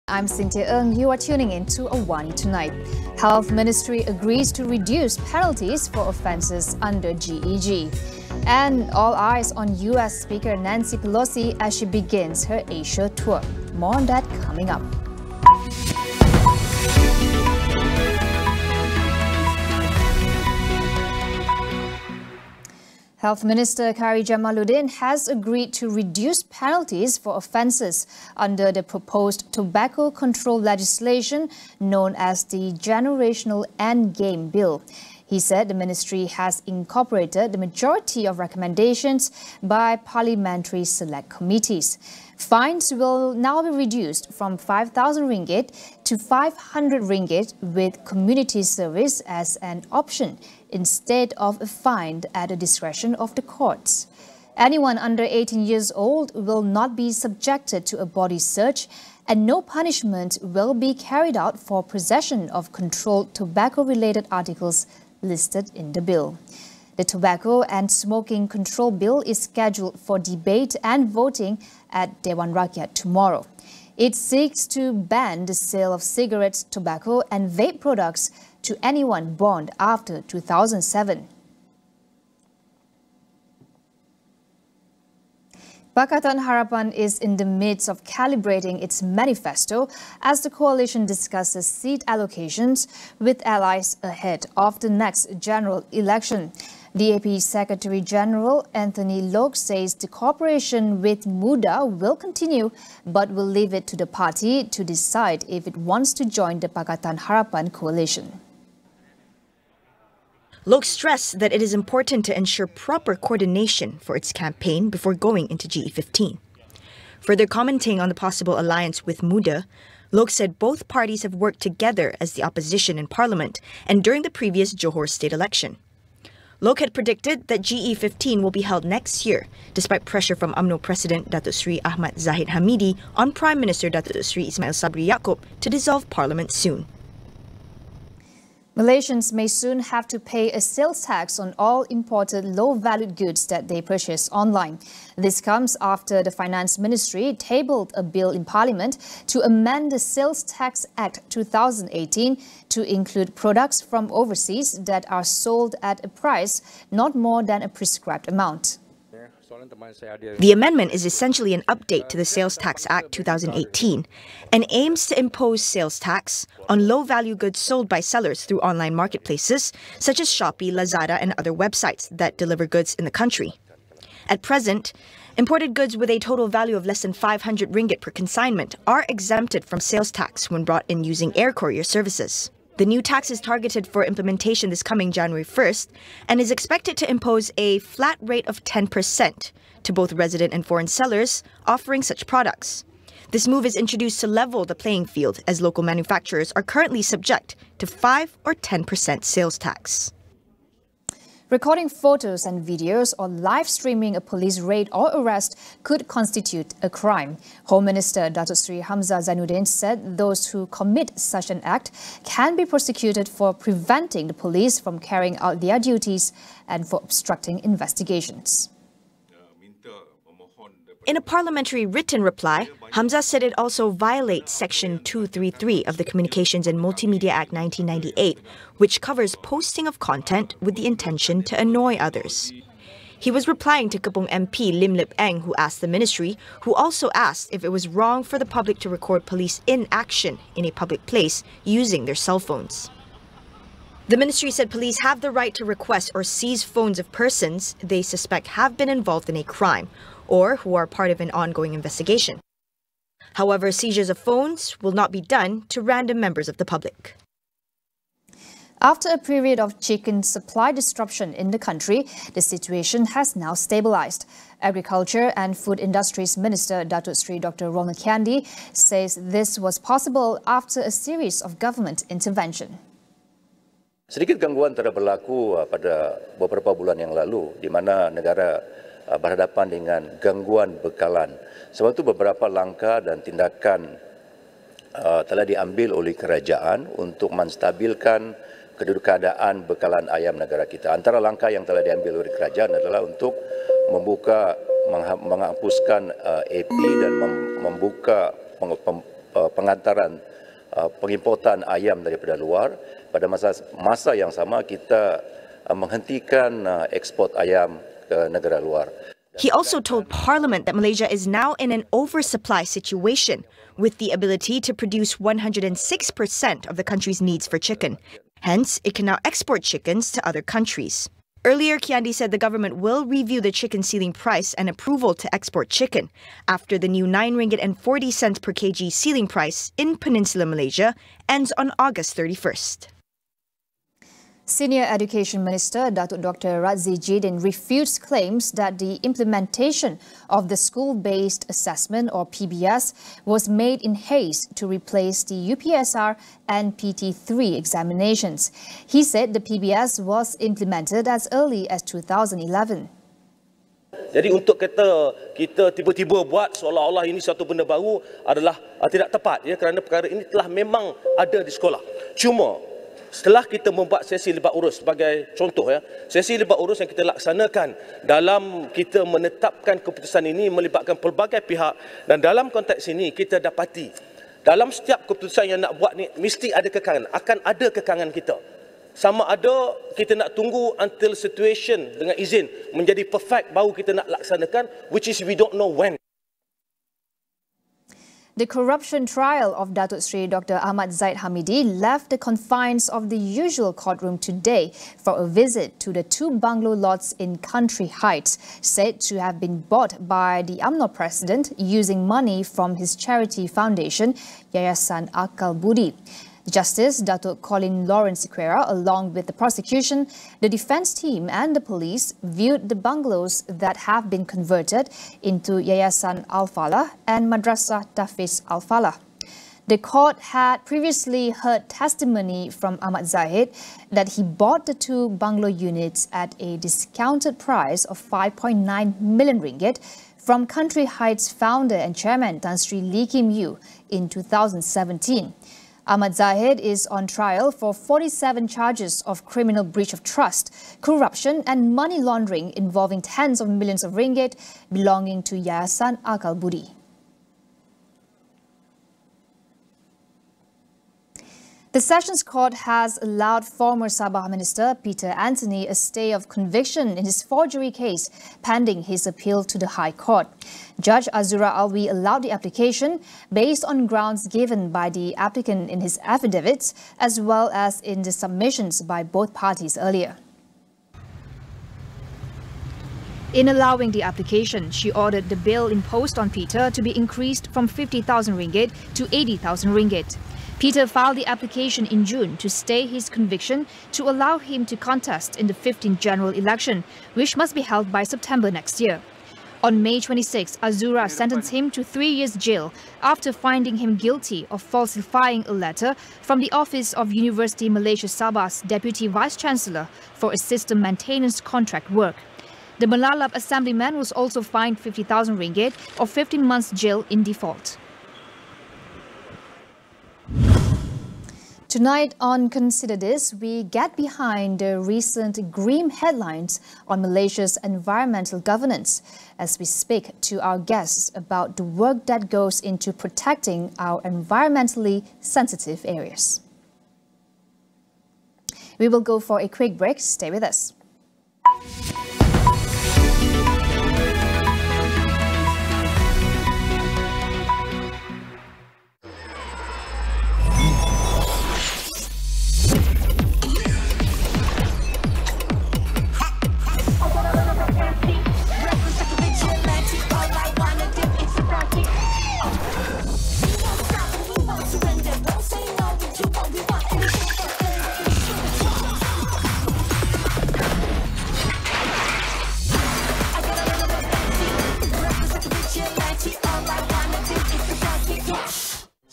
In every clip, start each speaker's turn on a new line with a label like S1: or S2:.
S1: I'm Cynthia Ng. You are tuning in to AWANI Tonight. Health Ministry agrees to reduce penalties for offences under GEG. And all eyes on US Speaker Nancy Pelosi as she begins her Asia tour. More on that coming up. Health Minister Khairy Jamaluddin has agreed to reduce penalties for offences under the proposed tobacco control legislation known as the Generational Endgame Bill. He said the ministry has incorporated the majority of recommendations by parliamentary select committees. Fines will now be reduced from 5,000 ringgit to 500 ringgit with community service as an option instead of a fine at the discretion of the courts. Anyone under 18 years old will not be subjected to a body search, and no punishment will be carried out for possession of controlled tobacco-related articles listed in the bill. The Tobacco and Smoking Control Bill is scheduled for debate and voting at Dewan Rakyat tomorrow. It seeks to ban the sale of cigarettes, tobacco and vape products to anyone born after 2007. Pakatan Harapan is in the midst of calibrating its manifesto as the coalition discusses seat allocations with allies ahead of the next general election. DAP Secretary General Anthony Loke says the cooperation with MUDA will continue but will leave it to the party to decide if it wants to join the Pakatan Harapan coalition.
S2: Loke stressed that it is important to ensure proper coordination for its campaign before going into GE15. Further commenting on the possible alliance with MUDA, Loke said both parties have worked together as the opposition in parliament and during the previous Johor state election. Loke had predicted that GE15 will be held next year, despite pressure from UMNO President Datuk Seri Ahmad Zahid Hamidi on Prime Minister Datuk Seri Ismail Sabri Yaakob to dissolve parliament soon.
S1: Malaysians may soon have to pay a sales tax on all imported low-valued goods that they purchase online. This comes after the Finance Ministry tabled a bill in Parliament to amend the Sales Tax Act 2018 to include products from overseas that are sold at a price not more than a prescribed amount.
S2: The amendment is essentially an update to the Sales Tax Act 2018 and aims to impose sales tax on low-value goods sold by sellers through online marketplaces such as Shopee, Lazada and other websites that deliver goods in the country. At present, imported goods with a total value of less than 500 ringgit per consignment are exempted from sales tax when brought in using air courier services. The new tax is targeted for implementation this coming January 1st and is expected to impose a flat rate of 10% to both resident and foreign sellers offering such products. This move is introduced to level the playing field as local manufacturers are currently subject to 5 or 10% sales tax.
S1: Recording photos and videos or live streaming a police raid or arrest could constitute a crime. Home Minister Datuk Seri Hamzah Zainuddin said those who commit such an act can be prosecuted for preventing the police from carrying out their duties and for obstructing investigations.
S2: In a parliamentary written reply, Hamzah said it also violates Section 233 of the Communications and Multimedia Act 1998, which covers posting of content with the intention to annoy others. He was replying to Kepong MP Lim Lip Eng, who asked the ministry, who also asked if it was wrong for the public to record police in action in a public place using their cell phones. The ministry said police have the right to request or seize phones of persons they suspect have been involved in a crime or who are part of an ongoing investigation. However, seizures of phones will not be done to random members of the public.
S1: After a period of chicken supply disruption in the country, the situation has now stabilized. Agriculture and Food Industries Minister Datuk Seri Dr. Ronald Kiandi says this was possible after a series of government intervention.
S3: Sedikit gangguan telah berlaku pada beberapa bulan yang lalu di mana negara berhadapan dengan gangguan bekalan. Sebab itu beberapa langkah dan tindakan telah diambil oleh kerajaan untuk menstabilkan keadaan bekalan ayam negara kita. Antara langkah yang telah diambil oleh kerajaan adalah untuk menghapuskan AP dan membuka pengantaran pengimportan ayam daripada luar. Pada masa yang sama kita menghentikan ekspor ayam ke negara luar.
S2: He also told Parliament that Malaysia is now in an oversupply situation with the ability to produce 106% of the country's needs for chicken. Hence, it can now export chickens to other countries. Earlier, Kiandi said the government will review the chicken ceiling price and approval to export chicken after the new RM9.40 per kg ceiling price in Peninsular Malaysia ends on August 31st.
S1: Senior Education Minister Datuk Dr. Razzie Jidin refutes claims that the implementation of the School-Based Assessment or PBS was made in haste to replace the UPSR and PT3 examinations. He said the PBS was implemented as early as 2011.
S4: Jadi untuk kita tiba-tiba buat seolah-olah ini satu benda baru adalah tidak tepat ya, kerana perkara ini telah memang ada di sekolah. Cuma setelah kita membuat sesi libat urus sebagai contoh ya, sesi libat urus yang kita laksanakan dalam kita menetapkan keputusan ini melibatkan pelbagai pihak, dan dalam konteks ini kita dapati dalam setiap keputusan yang nak buat ni mesti ada kekangan, akan ada kekangan kita. Sama ada kita nak tunggu until situation dengan izin menjadi perfect baru kita nak laksanakan, which is we don't know when.
S1: The corruption trial of Datuk Sri Dr. Ahmad Zaid Hamidi left the confines of the usual courtroom today for a visit to the 2 bungalow lots in Country Heights, said to have been bought by the UMNO president using money from his charity foundation, Yayasan Akal Budi. Justice Datuk Colin Lawrence Sequeira, along with the prosecution, the defence team and the police, viewed the bungalows that have been converted into Yayasan Al-Falah and Madrasah Tafiz Al-Falah. The court had previously heard testimony from Ahmad Zahid that he bought the 2 bungalow units at a discounted price of 5.9 million ringgit from Country Heights founder and chairman Tan Sri Lee Kim Yew in 2017. Ahmad Zahid is on trial for 47 charges of criminal breach of trust, corruption and money laundering involving tens of millions of ringgit belonging to Yayasan Akal Budi. The Sessions Court has allowed former Sabah Minister Peter Anthony a stay of conviction in his forgery case pending his appeal to the High Court. Judge Azura Alwi allowed the application based on grounds given by the applicant in his affidavits as well as in the submissions by both parties earlier. In allowing the application, she ordered the bail imposed on Peter to be increased from 50,000 ringgit to 80,000 ringgit. Peter filed the application in June to stay his conviction to allow him to contest in the 15th general election, which must be held by September next year. On May 26, Azura sentenced him to 3 years jail after finding him guilty of falsifying a letter from the Office of University Malaysia Sabah's Deputy Vice-Chancellor for a system maintenance contract work. The Malalap assemblyman was also fined 50,000 ringgit or 15 months jail in default. Tonight on Consider This, we get behind the recent grim headlines on Malaysia's environmental governance as we speak to our guests about the work that goes into protecting our environmentally sensitive areas. We will go for a quick break. Stay with us.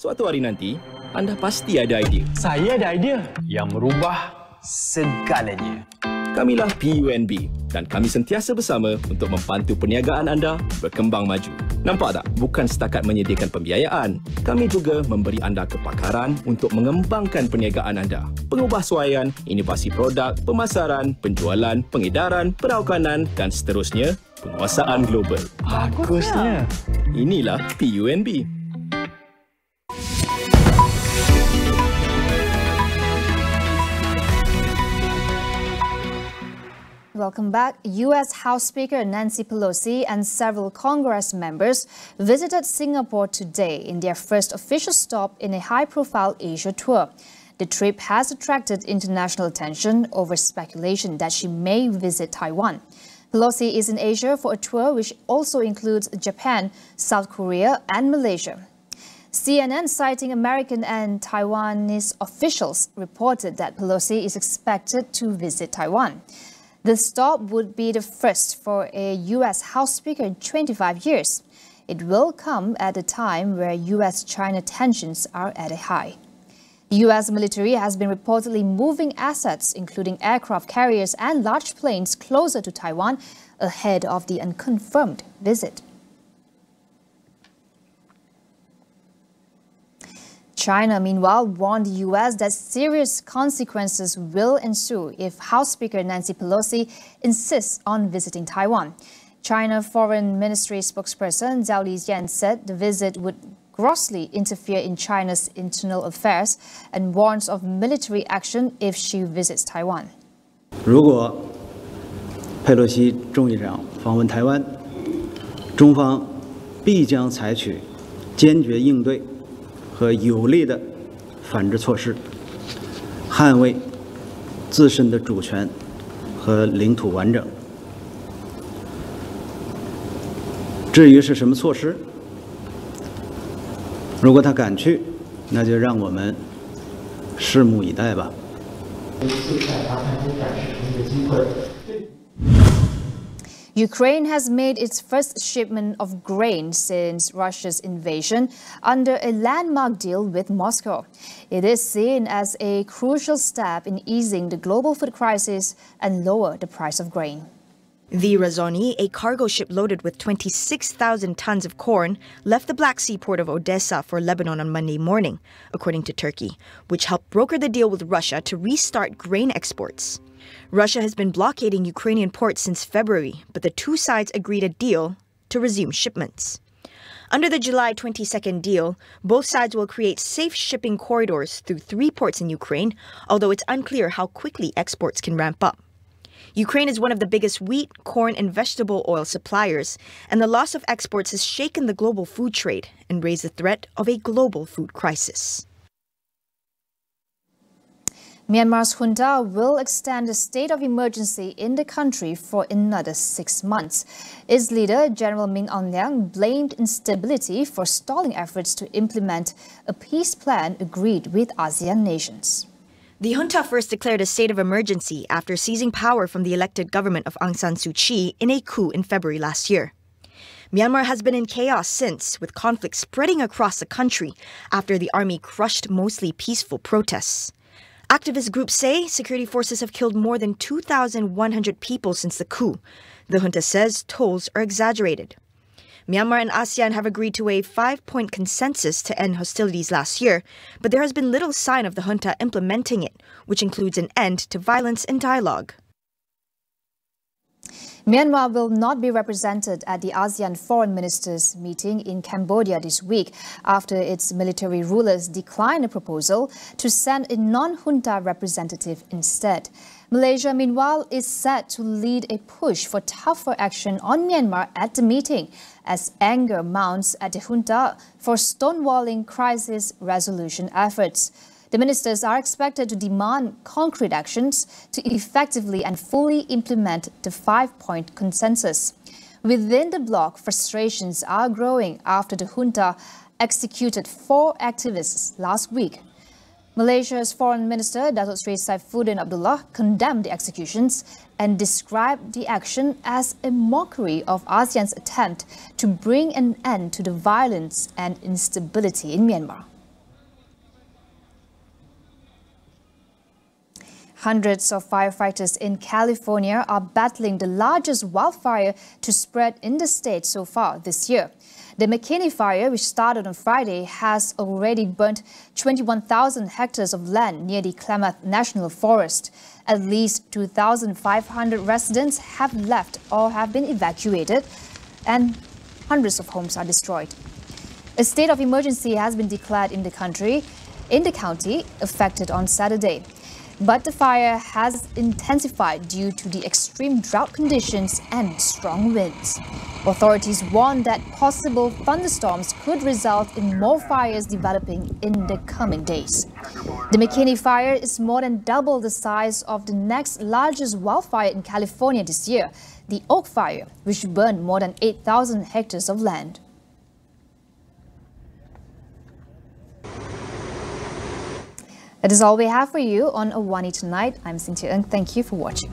S5: Suatu hari nanti, anda pasti ada idea.
S6: Saya ada idea yang merubah segalanya.
S5: Kamilah PUNB dan kami sentiasa bersama untuk membantu perniagaan anda berkembang maju. Nampak tak? Bukan setakat menyediakan pembiayaan. Kami juga memberi anda kepakaran untuk mengembangkan perniagaan anda. Pengubahsuaian, inovasi produk, pemasaran, penjualan, pengedaran, perawanan dan seterusnya, penguasaan global.
S6: Bagusnya.
S5: Inilah PUNB.
S1: Welcome back. U.S. House Speaker Nancy Pelosi and several Congress members visited Singapore today in their first official stop in a high-profile Asia tour. The trip has attracted international attention over speculation that she may visit Taiwan. Pelosi is in Asia for a tour which also includes Japan, South Korea and Malaysia. CNN, citing American and Taiwanese officials, reported that Pelosi is expected to visit Taiwan. The stop would be the first for a U.S. House Speaker in 25 years. It will come at a time where U.S.-China tensions are at a high. The U.S. military has been reportedly moving assets, including aircraft carriers and large planes, closer to Taiwan ahead of the unconfirmed visit. China, meanwhile, warned the U.S. that serious consequences will ensue if House Speaker Nancy Pelosi insists on visiting Taiwan. China Foreign Ministry spokesperson Zhao Lijian said the visit would grossly interfere in China's internal affairs and warns of military action if she visits Taiwan.
S7: 如果佩洛西众议长访问台湾，中方必将采取坚决应对和有力的反制措施，捍卫自身的主权和领土完整。至于是什么措施，如果他敢去，那就让我们拭目以待吧。
S1: Ukraine has made its first shipment of grain since Russia's invasion under a landmark deal with Moscow. It is seen as a crucial step in easing the global food crisis and lower the price of grain.
S2: The Razoni, a cargo ship loaded with 26,000 tons of corn, left the Black Sea port of Odessa for Lebanon on Monday morning, according to Turkey, which helped broker the deal with Russia to restart grain exports. Russia has been blockading Ukrainian ports since February, but the two sides agreed a deal to resume shipments. Under the July 22nd deal, both sides will create safe shipping corridors through 3 ports in Ukraine, although it's unclear how quickly exports can ramp up. Ukraine is one of the biggest wheat, corn, and vegetable oil suppliers, and the loss of exports has shaken the global food trade and raised the threat of a global food crisis.
S1: Myanmar's junta will extend the state of emergency in the country for another 6 months. Its leader, General Min Aung Hlaing, blamed instability for stalling efforts to implement a peace plan agreed with ASEAN nations.
S2: The junta first declared a state of emergency after seizing power from the elected government of Aung San Suu Kyi in a coup in February last year. Myanmar has been in chaos since, with conflict spreading across the country after the army crushed mostly peaceful protests. Activist groups say security forces have killed more than 2,100 people since the coup. The junta says tolls are exaggerated. Myanmar and ASEAN have agreed to a 5-point consensus to end hostilities last year, but there has been little sign of the junta implementing it, which includes an end to violence and dialogue.
S1: Myanmar will not be represented at the ASEAN Foreign Ministers meeting in Cambodia this week after its military rulers declined a proposal to send a non-junta representative instead. Malaysia, meanwhile, is set to lead a push for tougher action on Myanmar at the meeting as anger mounts at the junta for stonewalling crisis resolution efforts. The ministers are expected to demand concrete actions to effectively and fully implement the 5-point consensus. Within the bloc, frustrations are growing after the junta executed 4 activists last week. Malaysia's Foreign Minister Datuk Seri Saifuddin Abdullah condemned the executions and described the action as a mockery of ASEAN's attempt to bring an end to the violence and instability in Myanmar. Hundreds of firefighters in California are battling the largest wildfire to spread in the state so far this year. The McKinney fire, which started on Friday, has already burnt 21,000 hectares of land near the Klamath National Forest. At least 2,500 residents have left or have been evacuated, and hundreds of homes are destroyed. A state of emergency has been declared in the county affected on Saturday. But the fire has intensified due to the extreme drought conditions and strong winds. Authorities warn that possible thunderstorms could result in more fires developing in the coming days. The McKinney fire is more than double the size of the next largest wildfire in California this year, the Oak Fire, which burned more than 8,000 hectares of land. That is all we have for you on AWANI Tonight. I'm Cynthia Ng. Thank you for watching.